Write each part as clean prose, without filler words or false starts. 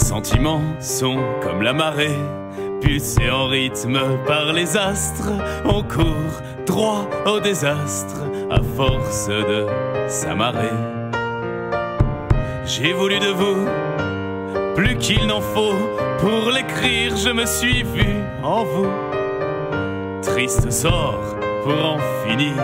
sentiments sont comme la marée, poussés en rythme par les astres. On court droit au désastre à force de s'amarrer. J'ai voulu de vous plus qu'il n'en faut. Pour l'écrire, je me suis vu en vous. Triste sort pour en finir.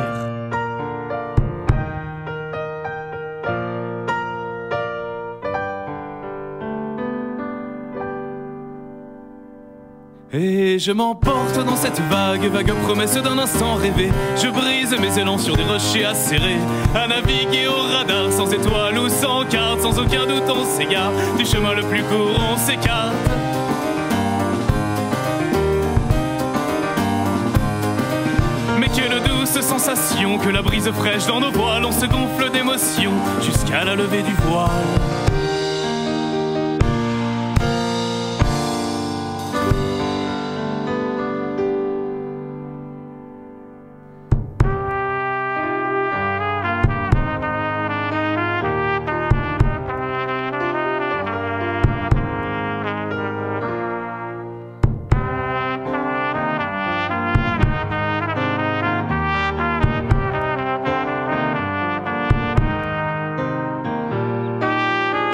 Et je m'emporte dans cette vague promesse d'un instant rêvé. Je brise mes élans sur des rochers acérés, à naviguer au radar, sans étoiles ou sans carte. Sans aucun doute on s'égare, du chemin le plus court on s'écarte. Mais quelle douce sensation que la brise fraîche dans nos voiles. On se gonfle d'émotion jusqu'à la levée du voile.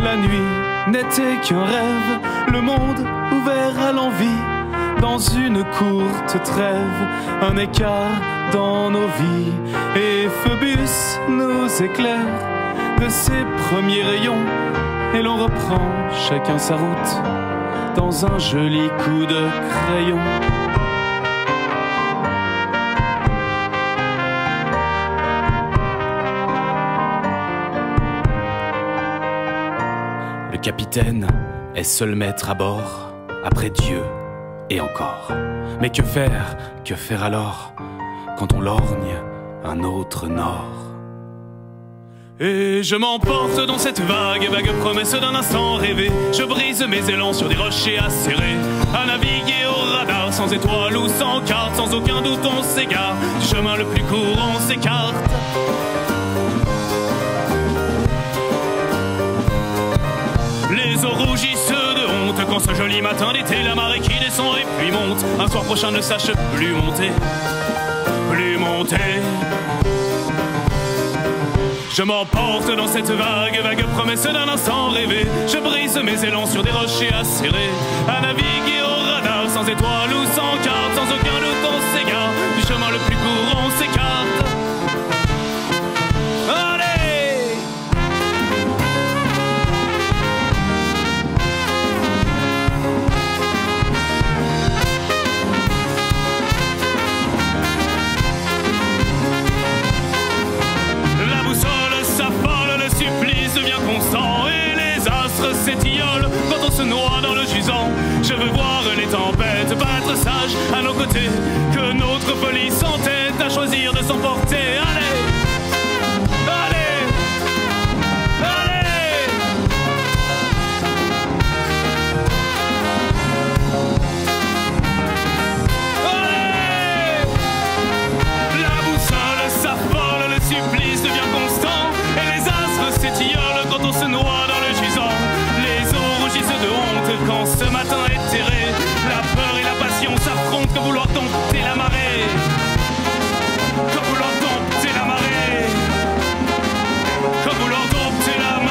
La nuit n'était qu'un rêve, le monde ouvert à l'envie. Dans une courte trêve, un écart dans nos vies. Et Phœbus nous éclaire de ses premiers rayons. Et l'on reprend chacun sa route dans un joli coup de crayon. Le capitaine est seul maître à bord, après Dieu et encore. Mais que faire alors, quand on lorgne un autre nord? Et je m'emporte dans cette vague promesse d'un instant rêvé. Je brise mes élans sur des rochers acérés, à naviguer au radar, sans étoiles ou sans carte. Sans aucun doute on s'égare, du chemin le plus court on s'écarte. Les eaux rougissent de honte quand ce joli matin d'été, la marée qui descend et puis monte. Un soir prochain ne sache plus monter, plus monter. Je m'emporte dans cette vague promesse d'un instant rêvé. Je brise mes élans sur des rochers acérés, à naviguer au radar, sans étoiles ou sans carte. Sans aucun doute on s'égare, du chemin le plus court on s'écarte. Quand on se noie dans le gisant, je veux voir les tempêtes battre sage à nos côtés, que notre folie s'entête à choisir de s'emporter. Allez, allez, allez. Allez. La boussole s'affole, le supplice devient constant, et les astres s'étiolent quand on se noie dans le gisant. De honte quand ce matin est terré, la peur et la passion s'affrontent comme vouloir dompter la marée, comme vouloir dompter la marée, comme vouloir dompter la marée.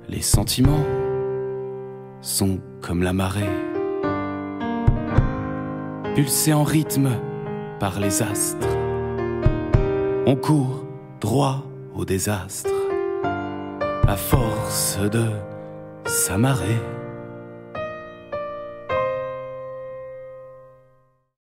Les sentiments sont comme la marée, pulsés en rythme par les astres. On court droit au désastre, à force de s'amarrer.